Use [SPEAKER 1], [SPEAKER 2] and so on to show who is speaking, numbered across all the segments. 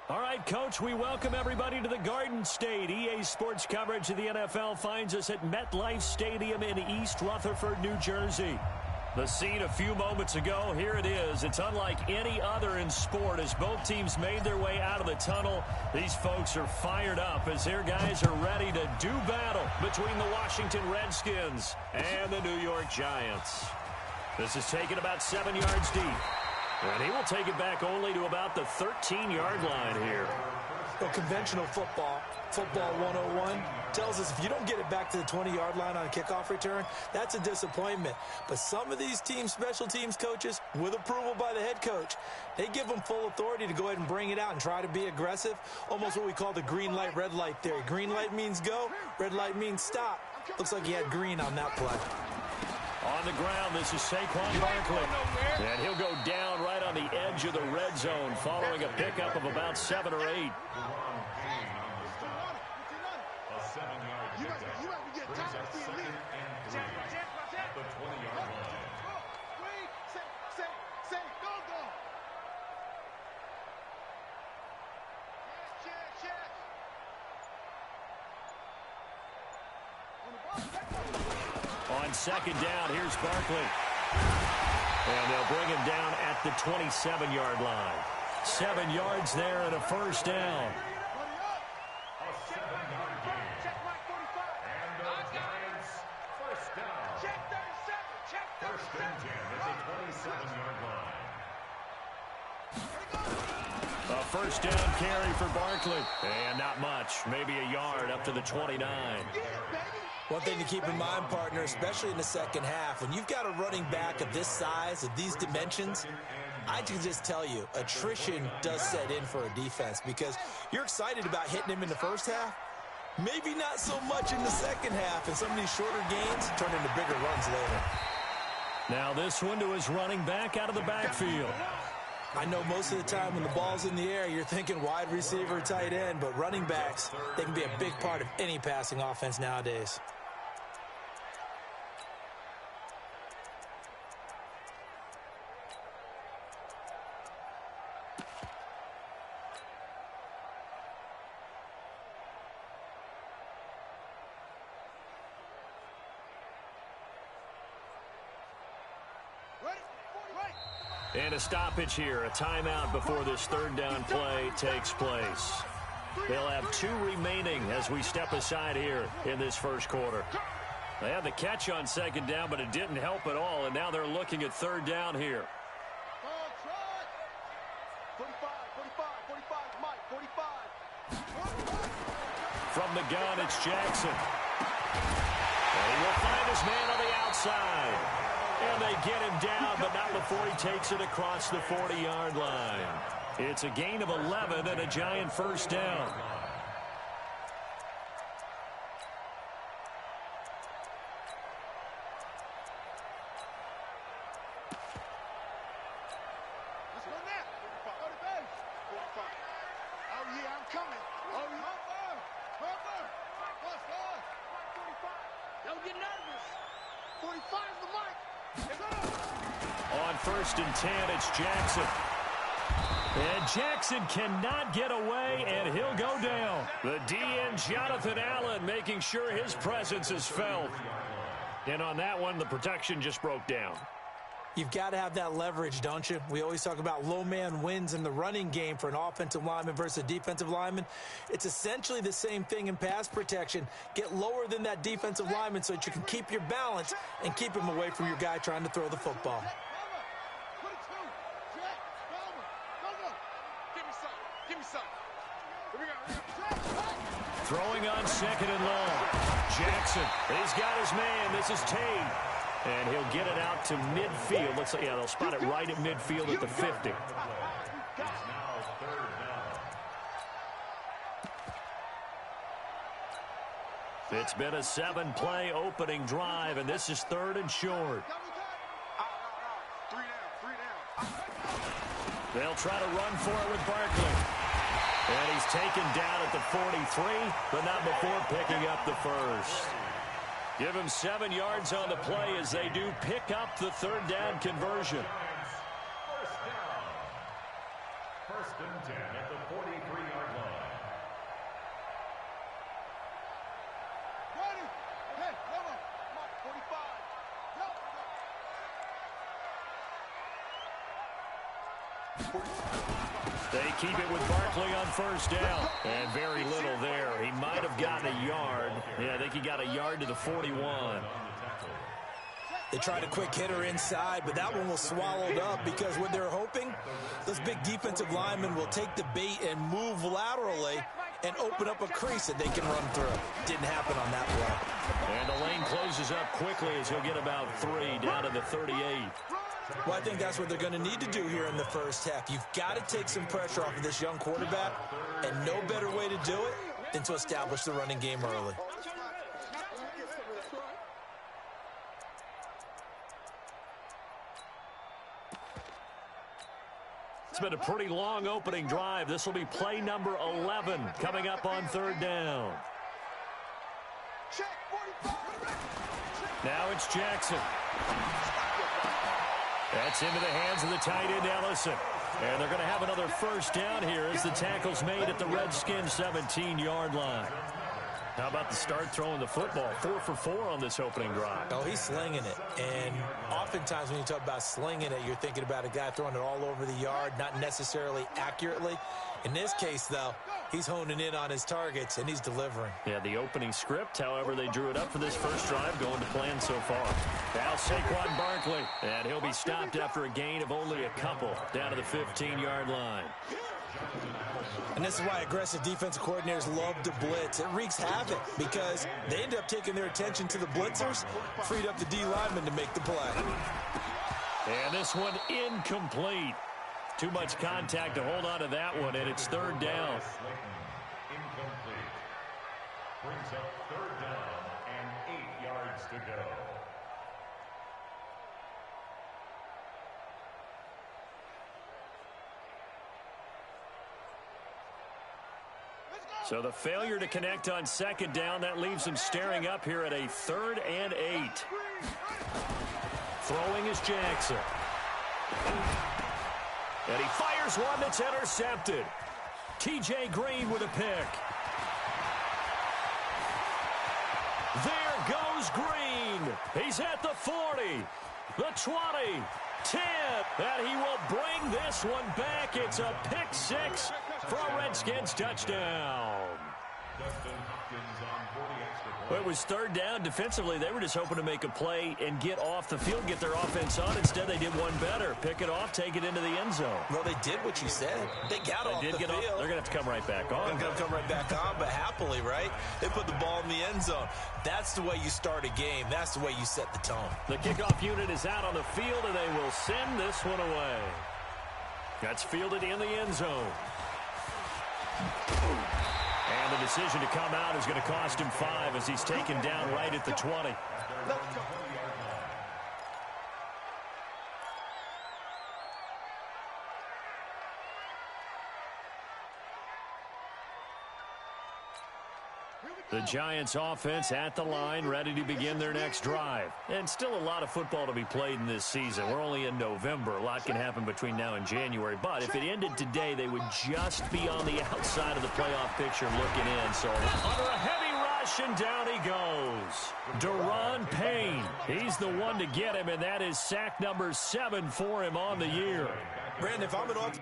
[SPEAKER 1] All right, Coach, we welcome everybody to the Garden State. EA Sports coverage of the NFL finds us at MetLife Stadium in East Rutherford, New Jersey. The scene a few moments ago, here it is. It's unlike any other in sport as both teams made their way out of the tunnel. These folks are fired up as their guys are ready to do battle between the Washington Redskins and the New York Giants. This is taken about 7 yards deep. And he will take it back only to about the 13-yard line here.
[SPEAKER 2] Well, conventional football 101, tells us if you don't get it back to the 20-yard line on a kickoff return, that's a disappointment. But some of these team special teams coaches, with approval by the head coach, they give them full authority to go ahead and bring it out and try to be aggressive, almost what we call the green light, red light theory. Green light means go, red light means stop. Looks like he had green on that play.
[SPEAKER 1] On the ground, this is Saquon Barkley. And he'll go down right on the edge of the red zone following a pickup of about 7 or 8. On second down, here's Barkley. And they'll bring him down at the 27-yard line. 7 yards there and a first down. A first down carry for Barkley. And not much, maybe a yard up to the 29.
[SPEAKER 2] One thing to keep in mind, partner, especially in the second half, when you've got a running back of this size, of these dimensions, I can just tell you, attrition does set in for a defense because you're excited about hitting him in the first half. Maybe not so much in the second half, and some of these shorter gains turn into bigger runs later.
[SPEAKER 1] Now this one to his running back out of the backfield.
[SPEAKER 2] I know most of the time when the ball's in the air, you're thinking wide receiver, tight end, but running backs, they can be a big part of any passing offense nowadays.
[SPEAKER 1] And a stoppage here, a timeout before this third down play takes place. They'll have 2 remaining as we step aside here in this first quarter. They had the catch on second down, but it didn't help at all, and now they're looking at third down here. From the gun, it's Jackson. And he will find his man on the outside. And they get him down, but not before he takes it across the 40-yard line. It's a gain of 11 and a Giant first down. On first and 10, it's Jackson. And Jackson cannot get away, and he'll go down. The DN, Jonathan Allen, making sure his presence is felt. And on that one, the protection just broke down.
[SPEAKER 2] You've got to have that leverage, don't you? We always talk about low man wins in the running game for an offensive lineman versus a defensive lineman. It's essentially the same thing in pass protection. Get lower than that defensive lineman so that you can keep your balance and keep him away from your guy trying to throw the football.
[SPEAKER 1] Throwing on second and long. Jackson, he's got his man. This is Tate. And he'll get it out to midfield. Looks like, yeah, they'll spot it right at midfield at the 50. It's been a 7-play opening drive, and this is third and short. They'll try to run for it with Barkley. And he's taken down at the 43, but not before picking up the first. Give him 7 yards on the play as they do pick up the third down conversion.
[SPEAKER 3] First and 10 at the 43
[SPEAKER 1] They keep it with Barkley on first down. And very little there. He might have gotten a yard. Yeah, I think he got a yard to the 41.
[SPEAKER 2] They tried a quick hitter inside, but that one was swallowed up because what they're hoping, those big defensive linemen will take the bait and move laterally and open up a crease that they can run through. Didn't happen on that play.
[SPEAKER 1] And the lane closes up quickly as he'll get about 3 down to the 38.
[SPEAKER 2] Well, I think that's what they're going to need to do here in the first half. You've got to take some pressure off of this young quarterback, and no better way to do it than to establish the running game early.
[SPEAKER 1] It's been a pretty long opening drive. This will be play number 11 coming up on third down. Now it's Jackson. That's into the hands of the tight end, Ellison. And they're going to have another first down here as the tackle's made at the Redskins' 17-yard line. How about the start throwing the football? 4 for 4 on this opening drive.
[SPEAKER 2] Oh, he's slinging it. And oftentimes when you talk about slinging it, you're thinking about a guy throwing it all over the yard, not necessarily accurately. In this case, though, he's honing in on his targets, and he's delivering.
[SPEAKER 1] Yeah, the opening script, however, they drew it up for this first drive, going to plan so far. Now Saquon Barkley, and he'll be stopped after a gain of only a couple, down to the 15-yard line.
[SPEAKER 2] And this is why aggressive defensive coordinators love to blitz. It wreaks havoc because they end up taking their attention to the blitzers, freed up the D lineman to make the play.
[SPEAKER 1] And this one incomplete. Too much contact to hold on to that one, and it's third down.
[SPEAKER 3] Incomplete. Brings up third down and 8 yards to go.
[SPEAKER 1] So the failure to connect on second down, that leaves him staring up here at a 3rd and 8. Throwing is Jackson. And he fires one that's intercepted. T.J. Green with a pick. There goes Green. He's at the 40, the 20, 10, and he will bring this one back. It's a pick 6 for a Redskins touchdown. Well, it was third down. Defensively, they were just hoping to make a play and get off the field, get their offense on. Instead, they did one better. Pick it off, take it into the end zone.
[SPEAKER 2] Well, they did what you said. They got off the field.
[SPEAKER 1] They're going to have to come right back on.
[SPEAKER 2] They're going to come right back on, but happily, right? They put the ball in the end zone. That's the way you start a game. That's the way you set the tone.
[SPEAKER 1] The kickoff unit is out on the field, and they will send this one away. That's fielded in the end zone. And the decision to come out is going to cost him 5 as he's taken down right at the 20. The Giants offense at the line, ready to begin their next drive. And still a lot of football to be played in this season. We're only in November. A lot can happen between now and January. But if it ended today, they would just be on the outside of the playoff picture looking in. So under a heavy rush, and down he goes. Deron Payne. He's the one to get him, and that is sack number 7 for him on the year.
[SPEAKER 2] Brandon, if I'm an offensive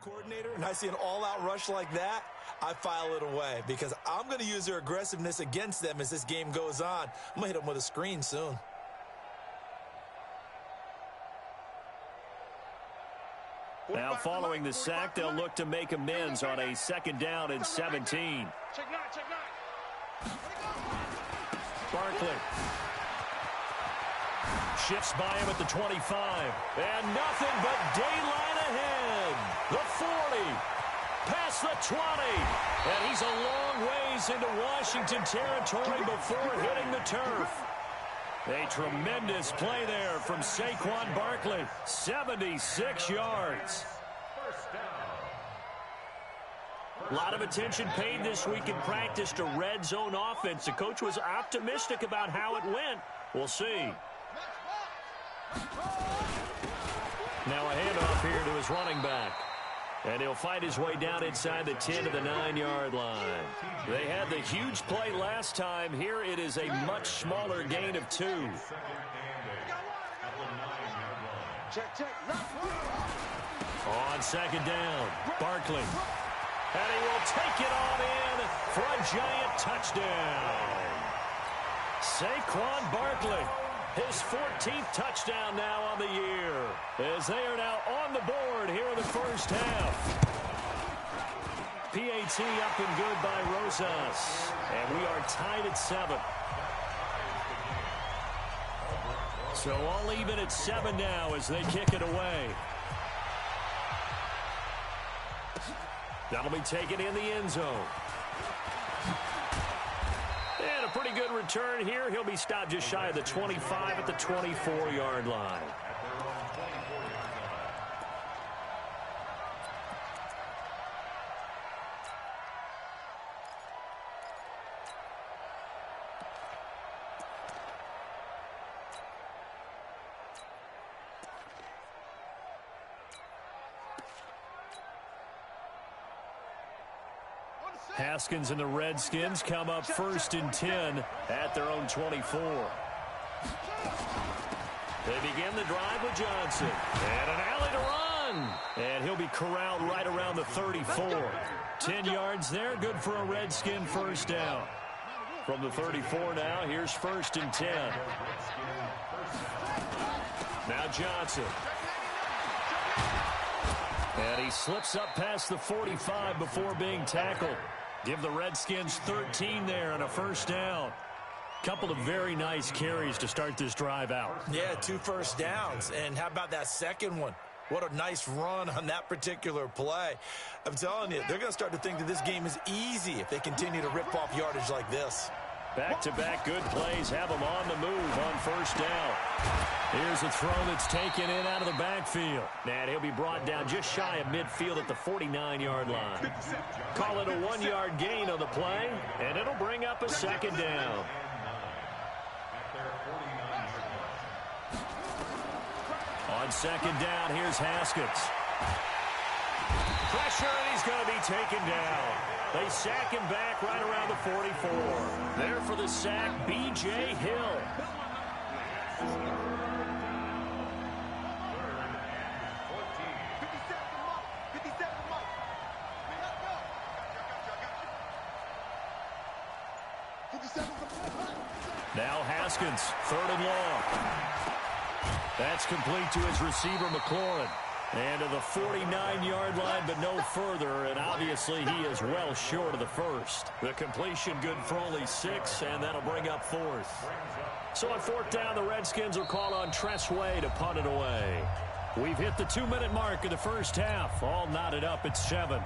[SPEAKER 2] coordinator and I see an all-out rush like that, I file it away because I'm going to use their aggressiveness against them as this game goes on. I'm going to hit them with a screen soon.
[SPEAKER 1] Now following the sack, they'll look to make amends on a 2nd down and 17. Barkley shifts by him at the 25. And nothing but daylight ahead. The 40. Past the 20. And he's a long ways into Washington territory before hitting the turf. A tremendous play there from Saquon Barkley. 76 yards. A lot of attention paid this week in practice to red zone offense. The coach was optimistic about how it went. We'll see. Now a handoff here to his running back. And he'll fight his way down inside the 10 to the 9-yard line. They had the huge play last time. Here it is a much smaller gain of 2. On second down, Barkley. And he will take it on in for a Giant touchdown. Saquon Barkley, his 14th touchdown now on the year, as they are now on the board here in the first half. PAT up and good by Rosas, and we are tied at 7. So all even at 7 now as they kick it away. That'll be taken in the end zone. And a pretty good return here. He'll be stopped just shy of the 25 at the 24-yard line. Haskins and the Redskins come up 1st and 10 at their own 24. They begin the drive with Johnson. And an alley to run. And he'll be corralled right around the 34. 10 yards there, good for a Redskin first down. From the 34 now, here's 1st and 10. Now Johnson. And he slips up past the 45 before being tackled. Give the Redskins 13 there on a first down. Couple of very nice carries to start this drive out.
[SPEAKER 2] Yeah, 2 first downs. And how about that second one? What a nice run on that particular play. I'm telling you, they're going to start to think that this game is easy if they continue to rip off yardage like this.
[SPEAKER 1] Back-to-back good plays have them on the move on first down. Here's a throw that's taken in out of the backfield. And he'll be brought down just shy of midfield at the 49-yard line. Call it a 1-yard gain on the play, and it'll bring up a second down. On second down, here's Haskins. Pressure, and he's going to be taken down. They sack him back right around the 44. There for the sack, B.J. Hill. Now Haskins, 3rd and long. That's complete to his receiver, McLaurin. And to the 49-yard line, but no further, and obviously he is well short of the first. The completion good for only 6, and that'll bring up 4th. So on 4th down, the Redskins will call on Tressway to punt it away. We've hit the 2-minute mark of the first half. All knotted up at 7.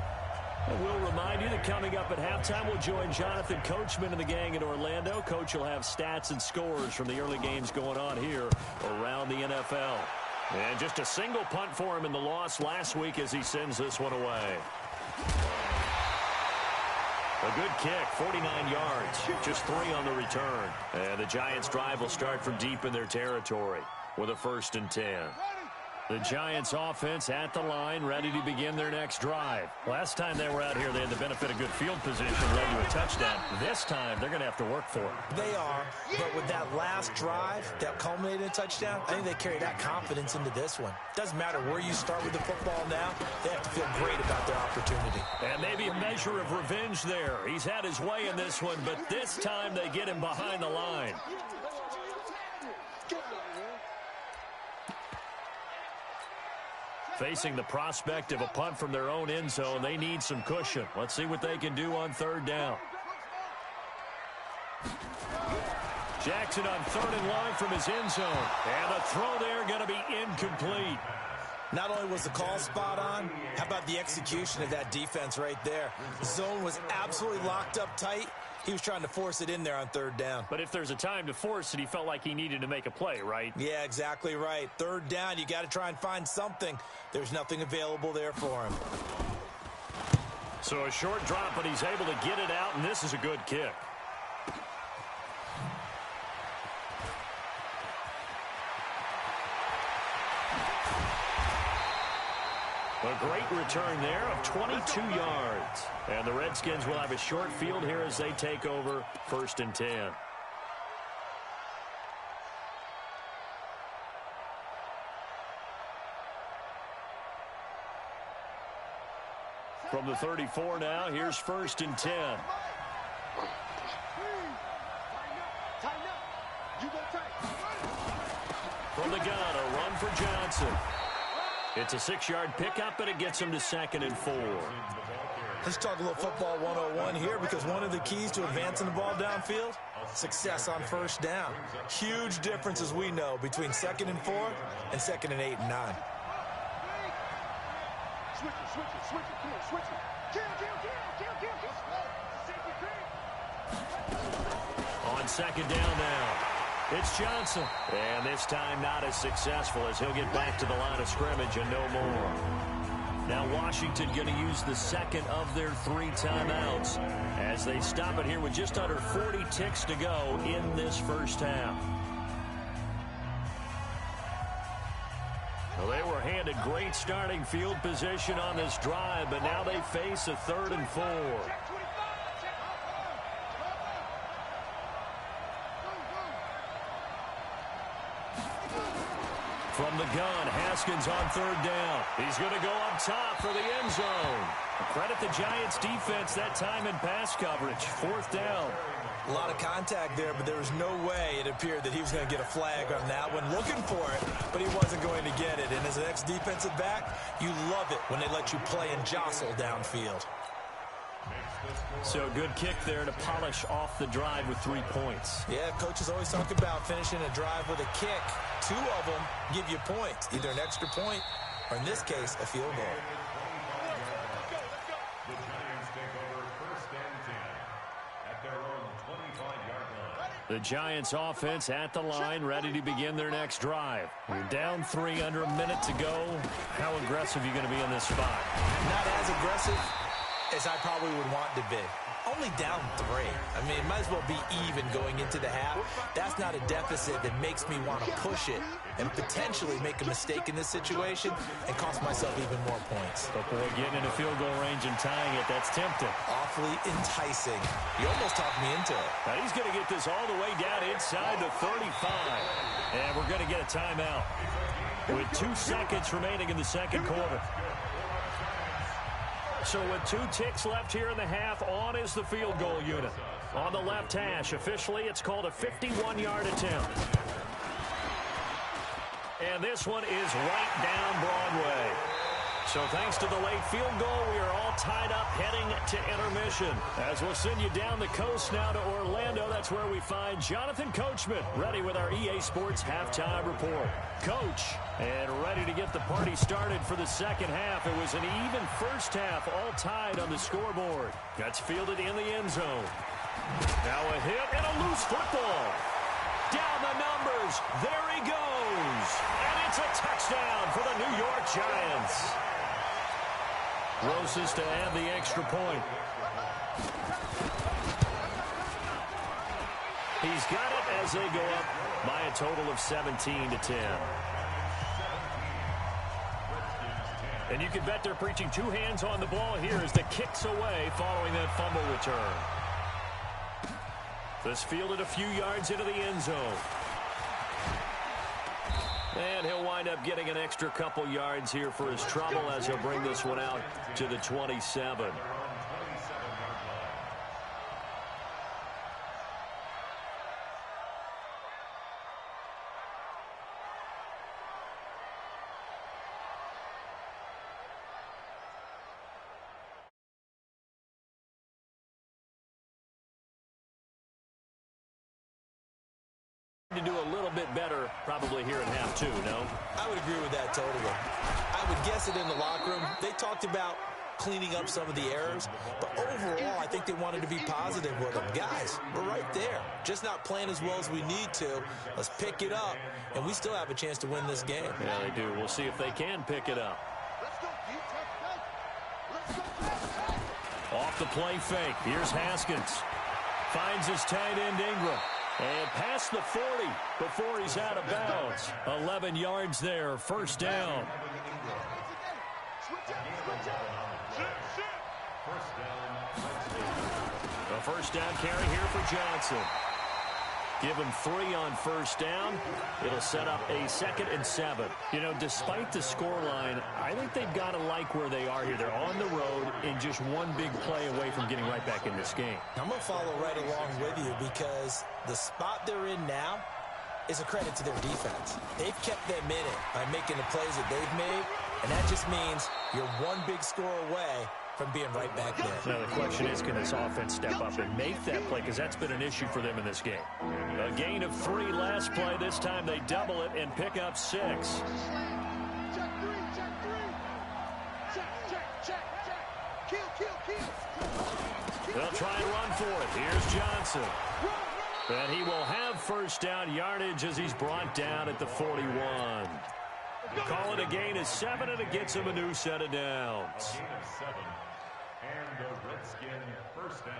[SPEAKER 1] And we'll remind you that coming up at halftime, we'll join Jonathan Coachman and the gang in Orlando. Coach will have stats and scores from the early games going on here around the NFL. And just a single punt for him in the loss last week as he sends this one away. A good kick, 49 yards, just 3 on the return. And the Giants' drive will start from deep in their territory with a 1st and 10. The Giants offense at the line, ready to begin their next drive. Last time they were out here, they had the benefit of good field position, led to a touchdown. This time, they're going to have to work for it.
[SPEAKER 2] They are, but with that last drive that culminated in a touchdown, I think they carry that confidence into this one. Doesn't matter where you start with the football now, they have to feel great about their opportunity.
[SPEAKER 1] And maybe a measure of revenge there. He's had his way in this one, but this time they get him behind the line. Facing the prospect of a punt from their own end zone, they need some cushion. Let's see what they can do on 3rd down. Jackson on 3rd and long from his end zone. And the throw there going to be incomplete.
[SPEAKER 2] Not only was the call spot on, how about the execution of that defense right there? The zone was absolutely locked up tight. He was trying to force it in there on 3rd down.
[SPEAKER 1] But if there's a time to force it, he felt like he needed to make a play, right?
[SPEAKER 2] Yeah, exactly right. 3rd down, you got to try and find something. There's nothing available there for him.
[SPEAKER 1] So a short drop, but he's able to get it out, and this is a good kick. A great return there of 22 yards. And the Redskins will have a short field here as they take over 1st and 10. From the 34 now, here's 1st and 10. From the gun, a run for Johnson. It's a 6-yard pickup, and it gets him to 2nd and 4.
[SPEAKER 2] Let's talk a little football 101 here, because one of the keys to advancing the ball downfield, success on 1st down. Huge difference, as we know, between 2nd and 4 and 2nd and 8 and 9.
[SPEAKER 1] On 2nd down now, it's Johnson. And this time not as successful, as he'll get back to the line of scrimmage and no more. Now Washington going to use the 2nd of their 3 timeouts as they stop it here with just under 40 ticks to go in this 1st half. Well, they were handed great starting field position on this drive, but now they face a 3rd and 4. From the gun, Haskins on 3rd down. He's going to go up top for the end zone. Credit the Giants defense that time in pass coverage. 4th down.
[SPEAKER 2] A lot of contact there, but there was no way it appeared that he was going to get a flag on that one. Looking for it, but he wasn't going to get it. And as an ex-defensive back, you love it when they let you play and jostle downfield.
[SPEAKER 1] So good kick there to polish off the drive with 3 points.
[SPEAKER 2] Yeah, coaches always talk about finishing a drive with a kick. 2 of them give you points, either an extra point or, in this case, a field goal.
[SPEAKER 3] The Giants take over 1st and 10 at their own 25-yard line.
[SPEAKER 1] The Giants offense at the line, ready to begin their next drive. You're down 3, under a minute to go. How aggressive are you going to be in this spot?
[SPEAKER 2] Not as aggressive as I probably would want to be. Only down 3. I mean, it might as well be even going into the half. That's not a deficit that makes me want to push it and potentially make a mistake in this situation and cost myself even more points.
[SPEAKER 1] But boy, getting in a field goal range and tying it, that's tempting.
[SPEAKER 2] Awfully enticing. You almost talked me into it.
[SPEAKER 1] Now he's going to get this all the way down inside the 35. And we're going to get a timeout with 2 seconds remaining in the 2nd quarter. So with 2 ticks left here in the half, on is the field goal unit. On the left hash, officially it's called a 51-yard attempt. And this one is right down Broadway. So thanks to the late field goal, we are all tied up heading to intermission. As we'll send you down the coast now to Orlando, that's where we find Jonathan Coachman, ready with our EA Sports halftime report. Coach, and ready to get the party started for the 2nd half. It was an even 1st half, all tied on the scoreboard. That's fielded in the end zone. Now a hit and a loose football. Down the numbers. There he goes. And it's a touchdown for the New York Giants. Roses to add the extra point. He's got it as they go up by a total of 17-10. And you can bet they're preaching 2 hands on the ball here as the kick's away following that fumble return. This fielded a few yards into the end zone. And he'll wind up getting an extra couple yards here for his trouble as he'll bring this one out to the 27. To do a little bit better probably here in half 2, no?
[SPEAKER 2] I would agree with that totally. I would guess it in the locker room. They talked about cleaning up some of the errors, but overall I think they wanted to be positive with them. Guys, we're right there. Just not playing as well as we need to. Let's pick it up, and we still have a chance to win this game.
[SPEAKER 1] Yeah, they do. We'll see if they can pick it up. Off the play fake. Here's Haskins. Finds his tight end Ingram. And past the 40 before he's out of bounds. 11 yards there. First down. A first down carry here for Johnson. Give him 3 on first down. It'll set up a 2nd and 7. You know, despite the scoreline, I think they've got to like where they are here. They're on the road and just one big play away from getting right back in this game.
[SPEAKER 2] I'm going to follow right along with you because the spot they're in now is a credit to their defense. They've kept them in it by making the plays that they've made, and that just means you're one big score away from being right back there.
[SPEAKER 1] Now the question is, can this offense step up and make that play? Because that's been an issue for them in this game. A gain of 3 last play. This time they double it and pick up 6. They'll try and run for it. Here's Johnson. And he will have first down yardage as he's brought down at the 41. Call it a gain of 7, and it gets him a new set of downs.
[SPEAKER 3] A gain of 7, and the Redskin first down.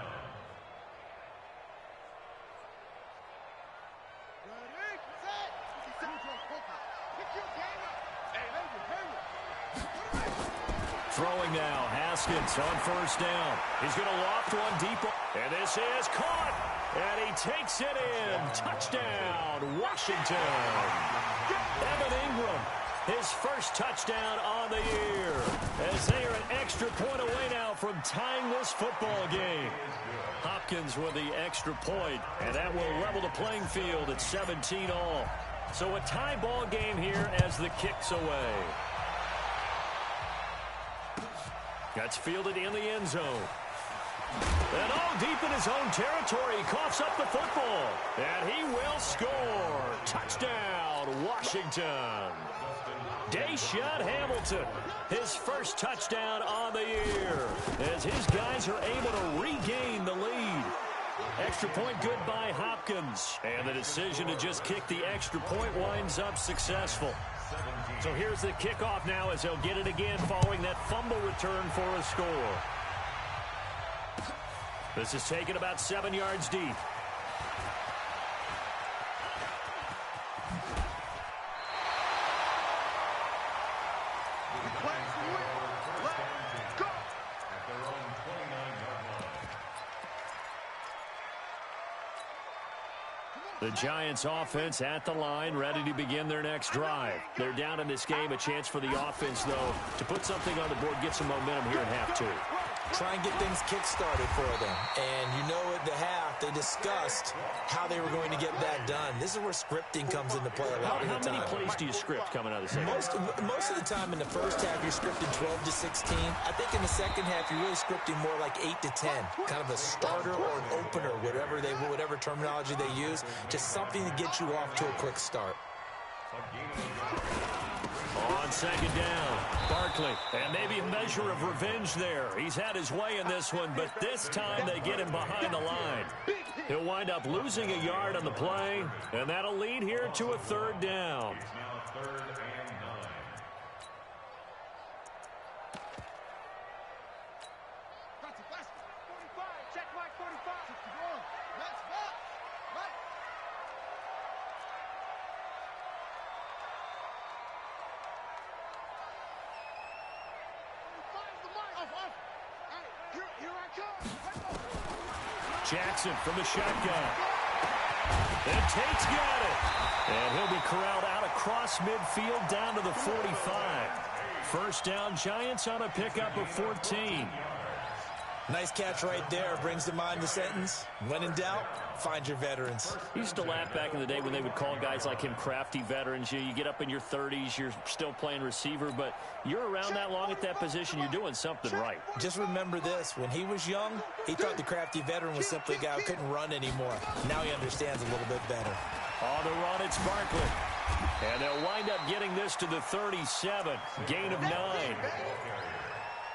[SPEAKER 1] Throwing now, Haskins on first down. He's going to loft one deep. And this is caught. And he takes it in. Touchdown, Washington. Evan Ingram, his first touchdown on the year. As they are an extra point away now from tying this football game. Hopkins with the extra point. And that will level the playing field at 17 all. So a tie ball game here as the kick's away. That's fielded in the end zone. And all deep in his own territory, he coughs up the football. And he will score. Touchdown, Washington. Deshaun Hamilton, his first touchdown on the year. As his guys are able to regain the lead. Extra point good by Hopkins. And the decision to just kick the extra point winds up successful. So here's the kickoff now as they'll get it again following that fumble return for a score. This is taken about 7 yards deep. The Giants offense at the line, ready to begin their next drive. They're down in this game. A chance for the offense, though, to put something on the board, get some momentum here in half 2.
[SPEAKER 2] Try and get things kick-started for them. And you know at the half, they discussed how they were going to get that done. This is where scripting comes into play a lot of the time.
[SPEAKER 1] How many plays do you script coming out of the second?
[SPEAKER 2] Most of the time in the first half, you're scripting 12 to 16. I think in the second half, you're really scripting more like 8 to 10. Kind of a starter or an opener, whatever terminology they use. Just something to get you off to a quick start.
[SPEAKER 1] On second down, Barkley, and maybe a measure of revenge there. He's had his way in this one, but this time they get him behind the line. He'll wind up losing a yard on the play, and that'll lead here to a 3rd down.
[SPEAKER 3] It's now 3rd and 9.
[SPEAKER 1] Jackson from the shotgun. And Tate's got it. And he'll be corralled out across midfield down to the 45. First down, Giants on a pickup of 14.
[SPEAKER 2] Nice catch right there. Brings to mind the sentence, when in doubt, find your veterans.
[SPEAKER 1] He used to laugh back in the day when they would call guys like him crafty veterans. You get up in your 30s, you're still playing receiver, but you're around that long at that position, you're doing something right.
[SPEAKER 2] Just remember this. When he was young, he thought the crafty veteran was simply a guy who couldn't run anymore. Now he understands a little bit better.
[SPEAKER 1] On the run, it's Barkley. And they'll wind up getting this to the 37. Gain of 9.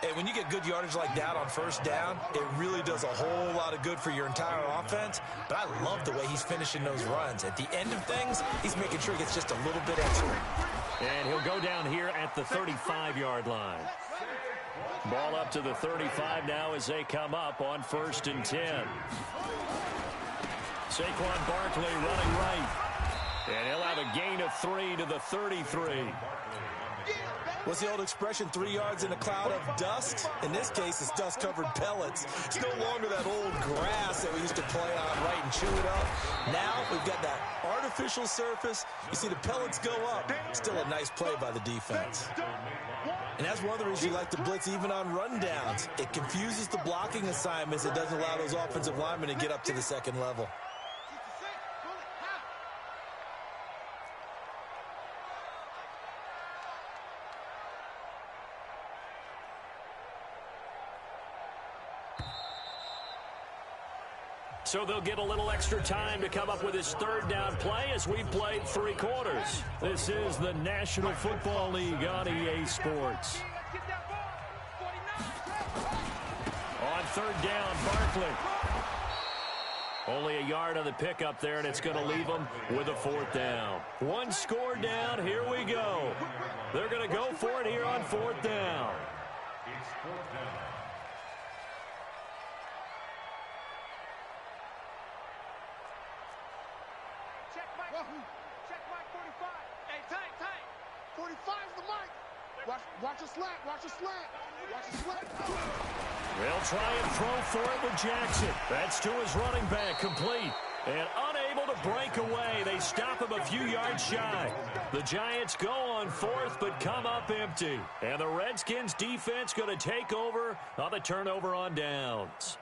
[SPEAKER 2] And when you get good yardage like that on first down, it really does a whole lot of good for your entire offense. But I love the way he's finishing those runs. At the end of things, he's making sure he gets just a little bit extra.
[SPEAKER 1] And he'll go down here at the 35-yard line. Ball up to the 35 now as they come up on 1st and 10. Saquon Barkley running right. And he'll have a gain of 3 to the 33.
[SPEAKER 2] What's the old expression, 3 yards in a cloud of dust? In this case, it's dust-covered pellets. It's no longer that old grass that we used to play on, right, and chew it up. Now we've got that artificial surface. You see the pellets go up. Still a nice play by the defense. And that's one of the reasons you like to blitz even on rundowns. It confuses the blocking assignments. It doesn't allow those offensive linemen to get up to the second level.
[SPEAKER 1] So they'll get a little extra time to come up with his 3rd down play as we've played 3 quarters. This is the National Football League on EA Sports. On 3rd down, Barkley. Only a yard on the pickup there, and it's going to leave them with a 4th down. 1 score down. Here we go. They're going to go for it here on 4th down.
[SPEAKER 3] It's 4th down.
[SPEAKER 4] Check Mike 45. Hey, tight. 45's the mic. Watch a slant. Watch a slant.
[SPEAKER 1] They'll try and throw for it with Jackson. That's to his running back, complete. And unable to break away. They stop him a few yards shy. The Giants go on 4th, but come up empty. And the Redskins defense going to take over on the turnover on downs.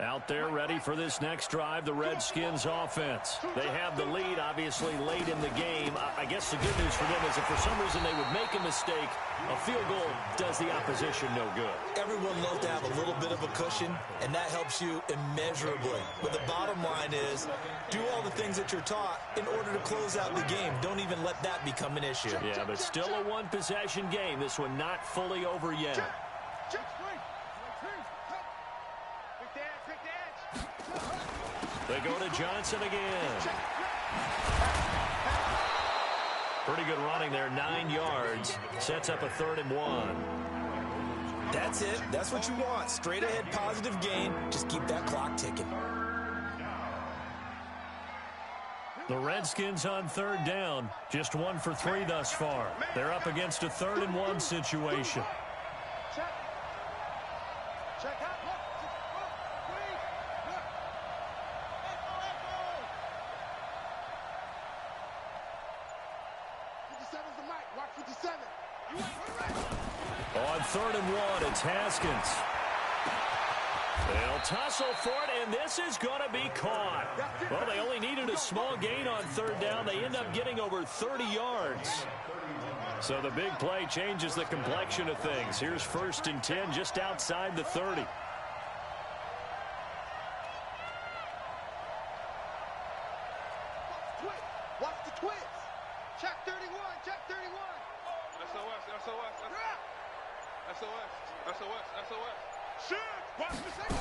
[SPEAKER 1] Out there ready for this next drive, the Redskins offense. They have the lead, obviously, late in the game. I guess the good news for them is if for some reason they would make a mistake, a field goal does the opposition no good.
[SPEAKER 2] Everyone loves to have a little bit of a cushion, and that helps you immeasurably. But the bottom line is, do all the things that you're taught in order to close out the game. Don't even let that become an issue.
[SPEAKER 1] Yeah, but still a one-possession game. This one not fully over yet. They go to Johnson again. Pretty good running there, 9 yards. Sets up a 3rd and 1.
[SPEAKER 2] That's it. That's what you want. Straight ahead, positive gain. Just keep that clock ticking.
[SPEAKER 1] The Redskins on 3rd down. Just 1 for 3 thus far. They're up against a 3rd and 1 situation. On 3rd and 1, it's Haskins. They'll tussle for it, and this is going to be caught. Well, they only needed a small gain on 3rd down. They end up getting over 30 yards. So the big play changes the complexion of things. Here's 1st and 10 just outside the 30.
[SPEAKER 4] Watch the twist. Check 31. Check 31. SOS. Shoot. Watch the second.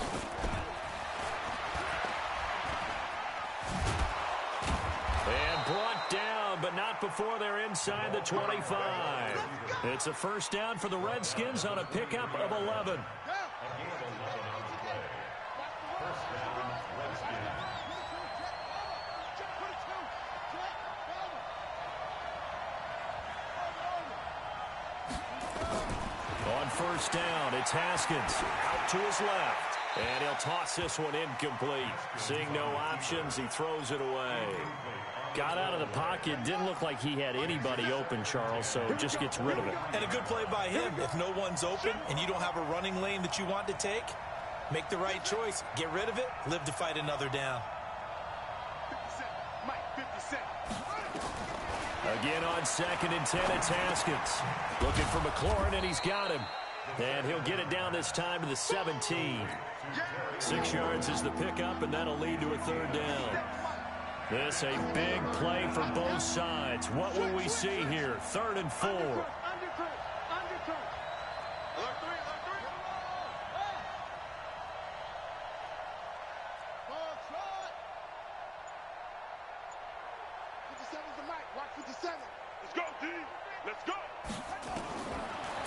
[SPEAKER 1] And brought down, but not before they're inside the 25. It's a 1st down for the Redskins on a pickup of 11. On 1st down, it's Haskins out to his left. And he'll toss this one incomplete. Seeing no options, he throws it away. Got out of the pocket. Didn't look like he had anybody open, Charles, so just gets rid of it.
[SPEAKER 2] And a good play by him. If no one's open and you don't have a running lane that you want to take, make the right choice. Get rid of it. Live to fight another down.
[SPEAKER 4] 50 Mike, 50
[SPEAKER 1] Again on 2nd and 10, it's Haskins. Looking for McLaurin, and he's got him. And he'll get it down this time to the 17. 6 yards is the pickup, and that'll lead to a 3rd down. This a big play for both sides. What will we see here? 3rd and 4.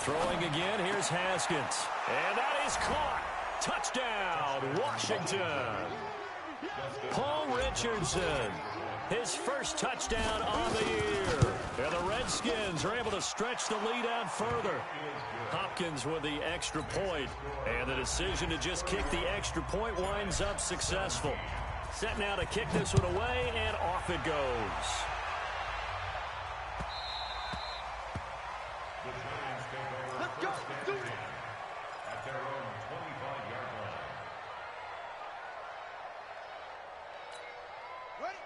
[SPEAKER 1] Throwing again, here's Haskins. And that is caught. Touchdown, Washington. Paul Richardson, his first touchdown on the year. And the Redskins are able to stretch the lead out further. Hopkins with the extra point. And the decision to just kick the extra point winds up successful. Set now to kick this one away, and off it goes.
[SPEAKER 4] Let's go. Do it.
[SPEAKER 3] At their own 25-yard line.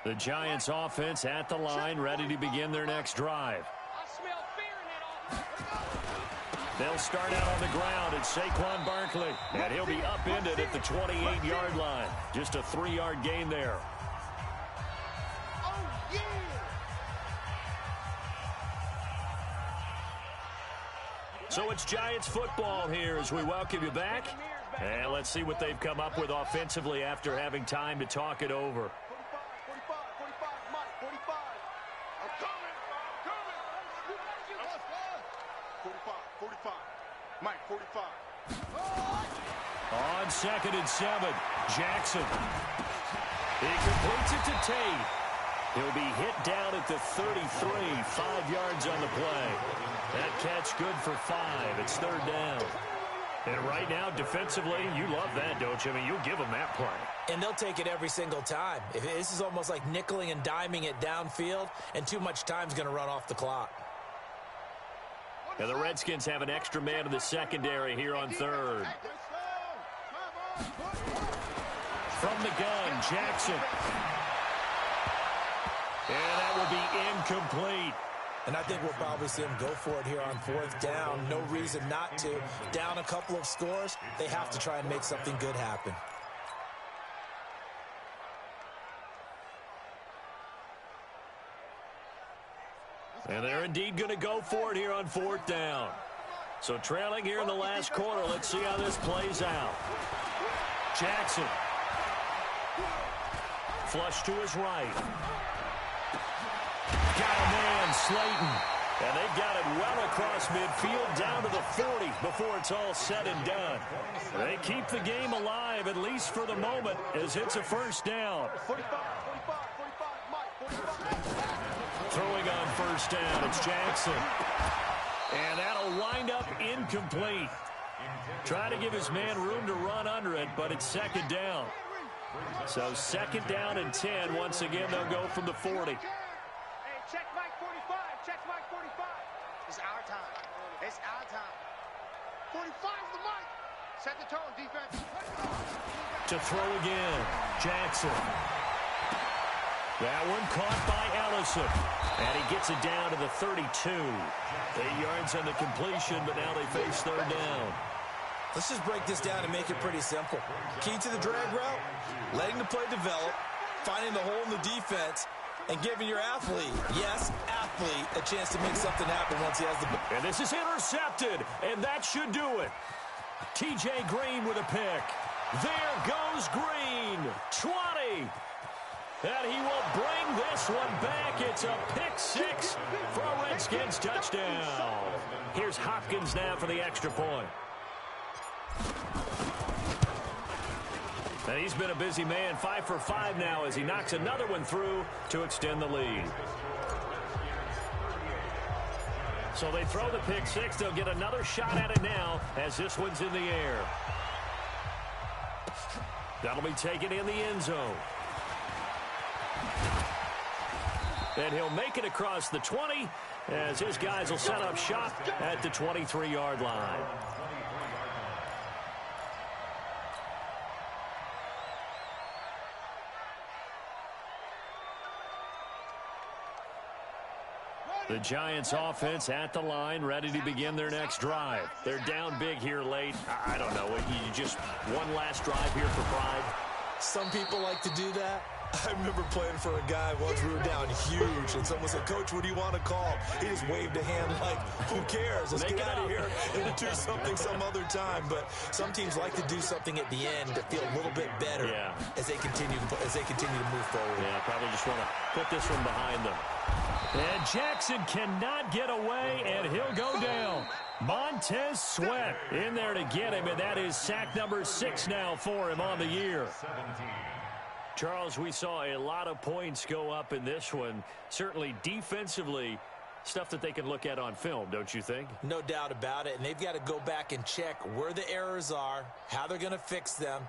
[SPEAKER 1] The Giants offense at the line, ready to begin their next drive.
[SPEAKER 4] I smell fear in that offense.
[SPEAKER 1] They'll start out on the ground at Saquon Barkley, and he'll be upended at the 28-yard line. Just a 3-yard gain there.
[SPEAKER 4] Oh, yeah.
[SPEAKER 1] So it's Giants football here as we welcome you back. And let's see what they've come up with offensively after having time to talk it over.
[SPEAKER 4] 45, Mike, 45. I'm coming. 45, Mike, 45.
[SPEAKER 1] On 2nd and 7, Jackson. He completes it to Tate. He'll be hit down at the 33, 5 yards on the play. That catch good for 5. It's 3rd down. And right now, defensively, you love that, don't you? I mean, you'll give them that play.
[SPEAKER 2] And they'll take it every single time. This is almost like nickeling and diming it downfield, and too much time's going to run off the clock.
[SPEAKER 1] And the Redskins have an extra man in the secondary here on 3rd. From the gun, Jackson. And that will be incomplete.
[SPEAKER 2] And I think we'll probably see him go for it here on 4th down. No reason not to. Down a couple of scores, they have to try and make something good happen.
[SPEAKER 1] And they're indeed going to go for it here on 4th down. So trailing here in the last quarter, let's see how this plays out. Jackson. Flush to his right. Got a man, Slayton. And they've got it well across midfield down to the 40 before it's all said and done. They keep the game alive, at least for the moment, as it's a 1st down.
[SPEAKER 4] 45, Mike, 45.
[SPEAKER 1] Throwing on 1st down, it's Jackson. And that'll wind up incomplete. Try to give his man room to run under it, but it's 2nd down. So 2nd down and 10. Once again, they'll go from the 40.
[SPEAKER 4] Hey, check Mike 45. Check Mike 45. It's our time. It's our time. 45 the mic. Set the tone, defense.
[SPEAKER 1] To throw again, Jackson. That one caught by Ellison. And he gets it down to the 32. 8 yards on the completion, but now they face 3rd down.
[SPEAKER 2] Let's just break this down and make it pretty simple. Key to the drag route, letting the play develop, finding the hole in the defense, and giving your athlete, yes, athlete, a chance to make something happen once he has the ball.
[SPEAKER 1] And this is intercepted, and that should do it. T.J. Green with a pick. There goes Green, 20. And he will bring this one back. It's a pick 6 for a Redskins touchdown. Here's Hopkins now for the extra point. And he's been a busy man, 5 for 5 now as he knocks another one through to extend the lead. So they throw the pick 6. They'll get another shot at it now as this one's in the air. That'll be taken in the end zone. And he'll make it across the 20 as his guys will set up shop at the 23-yard line. The Giants offense at the line, ready to begin their next drive. They're down big here late. I don't know. You just one last drive here for pride.
[SPEAKER 2] Some people like to do that. I remember playing for a guy once we were down huge, and someone said, "Coach, what do you want to call?" He just waved a hand like, "Who cares? Let's get out of here and do something some other time." But some teams like to do something at the end to feel a little bit better as they continue to move forward.
[SPEAKER 1] Yeah, probably just want to put this one behind them. And Jackson cannot get away, and he'll go down. Montez Sweat in there to get him, and that is sack number 6 now for him on the year.
[SPEAKER 3] 17.
[SPEAKER 1] Charles, we saw a lot of points go up in this one. Certainly defensively, stuff that they can look at on film, don't you think?
[SPEAKER 2] No doubt about it, and they've got to go back and check where the errors are, how they're going to fix them,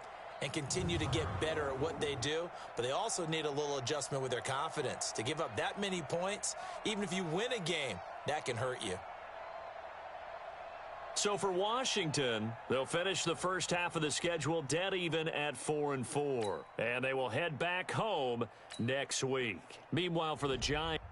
[SPEAKER 2] and continue to get better at what they do. But they also need a little adjustment with their confidence. To give up that many points, even if you win a game, that can hurt you.
[SPEAKER 1] So for Washington, they'll finish the first half of the schedule dead even at 4-4. And they will head back home next week. Meanwhile, for the Giants.